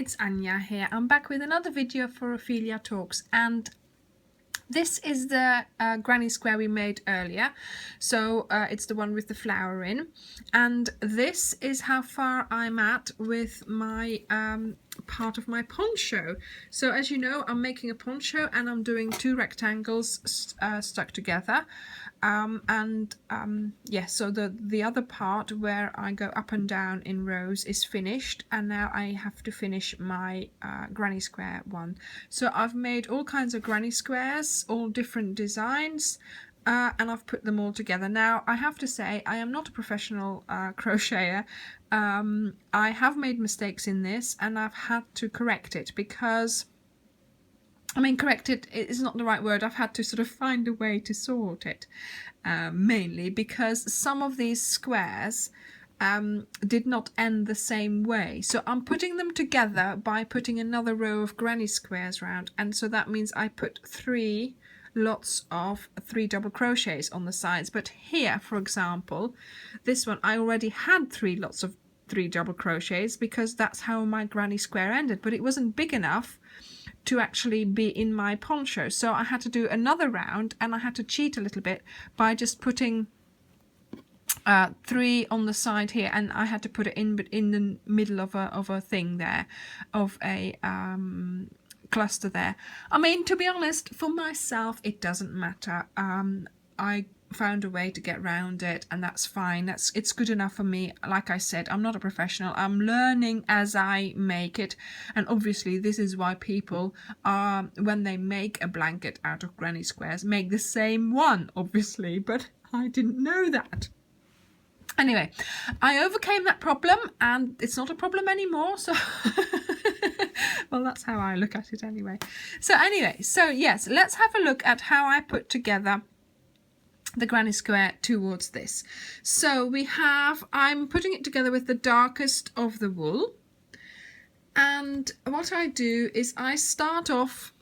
it's Anya here. I'm back with another video for Ophelia Talks, and this is the granny square we made earlier. So it's the one with the flower in, and this is how far I'm at with my part of my poncho. So as you know, I'm making a poncho and I'm doing two rectangles stuck together. Yes, so the other part where I go up and down in rows is finished, and now I have to finish my granny square one. So I've made all kinds of granny squares, all different designs, and I've put them all together. Now I have to say I am not a professional crocheter. I have made mistakes in this and I've had to correct it because correct it is not the right word. I've had to sort of find a way to sort it, mainly because some of these squares did not end the same way. So I'm putting them together by putting another row of granny squares round, and so that means I put three lots of 3 double crochets on the sides. But here, for example, this one, I already had 3 lots of 3 double crochets because that's how my granny square ended, but it wasn't big enough to actually be in my poncho. So I had to do another round, and I had to cheat a little bit by just putting 3 on the side here, and I had to put it in the middle of a thing there, of a cluster there. I mean, to be honest, for myself it doesn't matter. I found a way to get around it, and that's fine. It's good enough for me. Like I said, I'm not a professional. I'm learning as I make it, and obviously this is why people are, when they make a blanket out of granny squares, make the same one, obviously, but I didn't know that. Anyway, I overcame that problem and it's not a problem anymore, so well, that's how I look at it anyway. So yes, let's have a look at how I put together the granny square towards this. So I'm putting it together with the darkest of the wool, and what I do is I start off,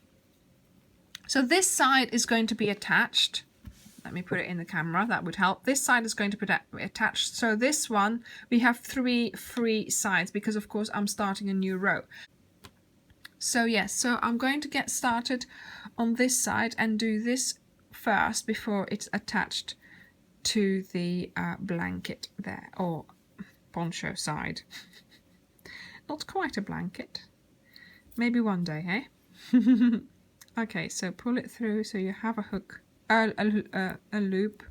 so this side is going to be attached. Let me put it in the camera, that would help. This side is going to be attached. So this one, we have 3 free sides because of course I'm starting a new row. So yes, so I'm going to get started on this side and do this first before it's attached to the blanket there, or poncho side. Not quite a blanket. Maybe one day, eh? Okay, so pull it through so you have a hook, a loop,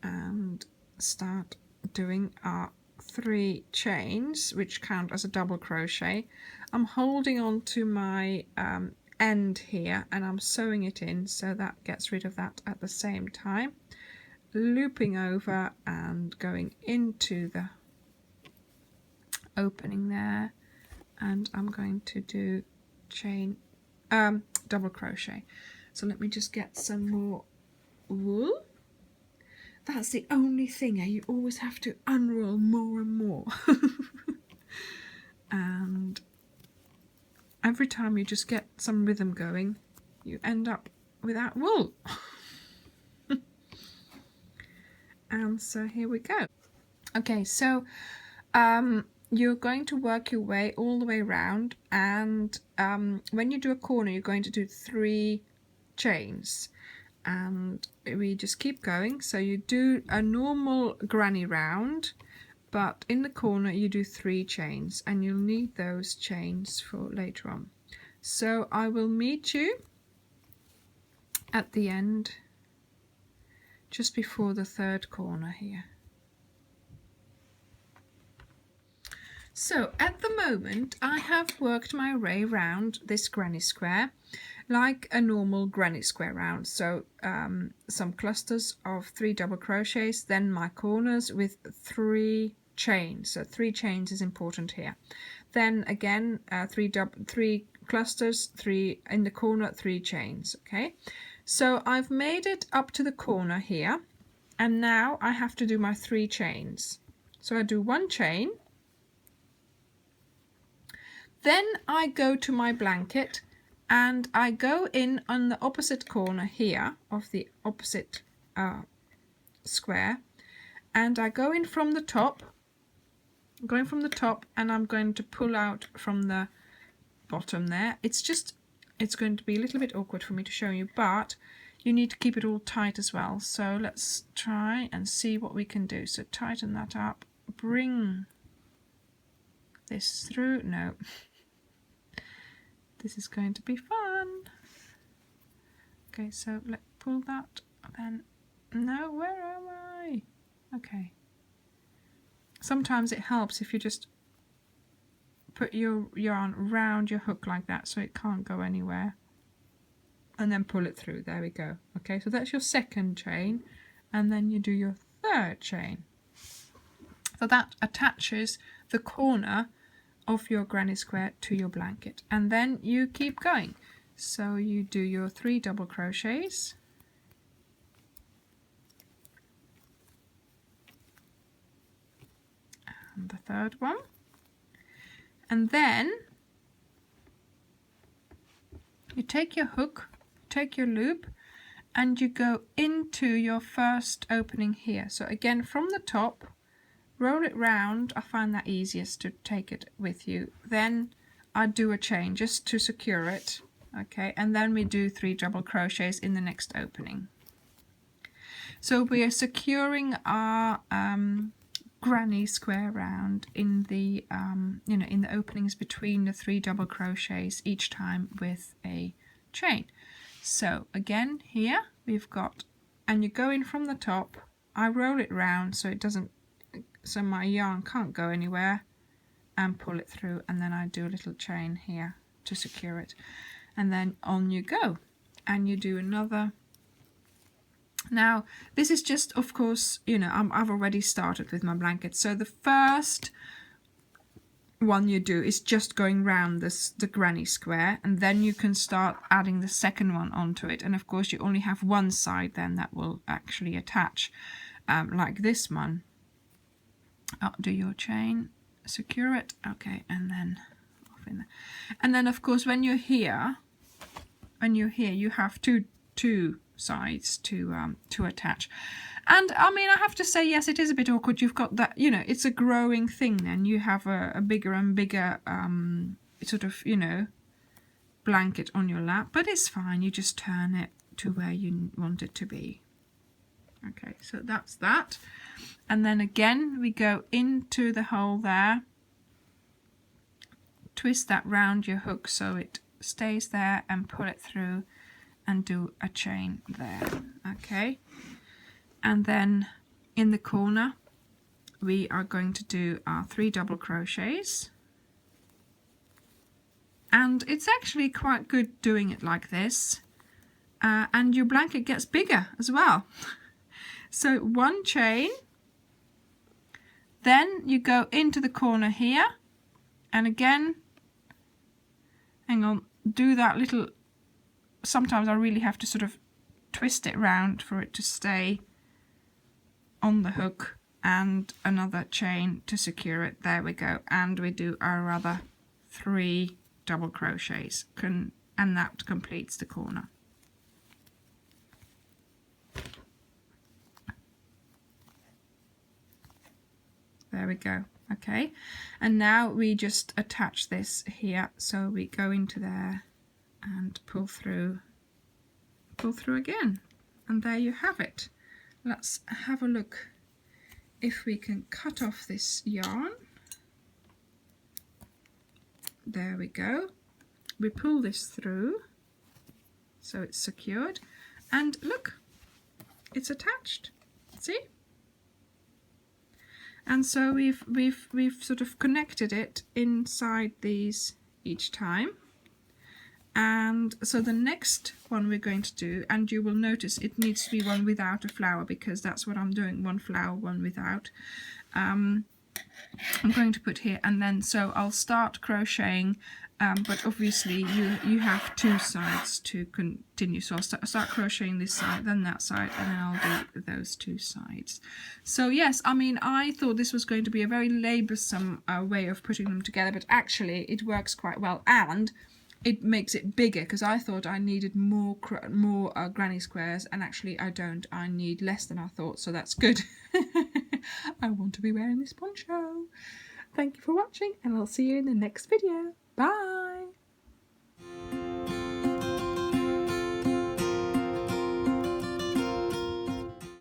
and start doing our 3 chains, which count as a double crochet. I'm holding on to my end here and I'm sewing it in, so that gets rid of that at the same time, looping over and going into the opening there, and I'm going to do chain double crochet. So let me just get some more wool. That's the only thing, you always have to unroll more and more. And every time you just get some rhythm going, you end up without wool. And so here we go. Okay, so you're going to work your way all the way around, and when you do a corner, you're going to do 3 chains, and we just keep going. So you do a normal granny round, but in the corner you do 3 chains, and you'll need those chains for later on. So I will meet you at the end, just before the 3rd corner here. So at the moment I have worked my way around this granny square like a normal granny square round. So some clusters of 3 double crochets, then my corners with 3 chains. So 3 chains is important here. Then again 3 clusters, 3 in the corner, 3 chains. Okay, so I've made it up to the corner here, and now I have to do my 3 chains. So I do 1 chain, then I go to my blanket and I go in on the opposite corner here of the opposite square, and I go in from the top, and I'm going to pull out from the bottom there. It's going to be a little bit awkward for me to show you, but you need to keep it all tight as well. So let's try and see what we can do. So tighten that up, bring this through. No, this is going to be fun. Okay, so let's pull that, then no, where am I? Okay, sometimes it helps if you just put your yarn around your hook like that so it can't go anywhere, and then pull it through. There we go. Okay, so that's your second chain, and then you do your third chain. So that attaches the corner of your granny square to your blanket, and then you keep going. So you do your 3 double crochets, and the third one, and then you take your hook, take your loop, and you go into your first opening here. So again, from the top, roll it round. I find that easiest to take it with you. Then I do a chain just to secure it. Okay, and then we do 3 double crochets in the next opening. So we are securing our granny square round in the in the openings between the 3 double crochets each time with a chain. So again, here we've got, and you go in from the top. I roll it round so it doesn't, so my yarn can't go anywhere, and pull it through, and then I do a little chain here to secure it, and then on you go, and you do another. Now this is just, of course, I've already started with my blanket, so the first one you do is just going round the granny square, and then you can start adding the second one onto it, and of course you only have one side then that will actually attach, like this one. Do your chain, secure it, okay, and then off in there. And then of course when you're here, you have two sides to attach. And I mean, I have to say, yes, it is a bit awkward. You've got that, it's a growing thing then. You have a bigger and bigger sort of, blanket on your lap, but it's fine. You just turn it to where you want it to be. Okay, so that's that. And then again, we go into the hole there, twist that round your hook so it stays there, and pull it through and do a chain there. Okay, and then in the corner we are going to do our 3 double crochets, and it's actually quite good doing it like this, and your blanket gets bigger as well. So 1 chain, then you go into the corner here, and again, hang on, do that little, sometimes I really have to sort of twist it round for it to stay on the hook, and another chain to secure it. There we go, and we do our other 3 double crochets, and that completes the corner. There we go. Okay, and now we just attach this here, so we go into there and pull through again, and there you have it. Let's have a look if we can cut off this yarn. There we go. We pull this through so it's secured, and look, it's attached. See? And so we've sort of connected it inside these each time. And so the next one we're going to do, and you will notice it needs to be one without a flower, because that's what I'm doing, 1 flower, 1 without. I'm going to put here, and then so I'll start crocheting, but obviously you have 2 sides to continue. So I'll start crocheting this side, then that side, and then I'll do those 2 sides. So yes, I mean, I thought this was going to be a very laboursome way of putting them together, but actually it works quite well, and it makes it bigger, because I thought I needed more granny squares, and actually I don't. I need less than I thought, so that's good. I want to be wearing this poncho. Thank you for watching, and I'll see you in the next video. Bye!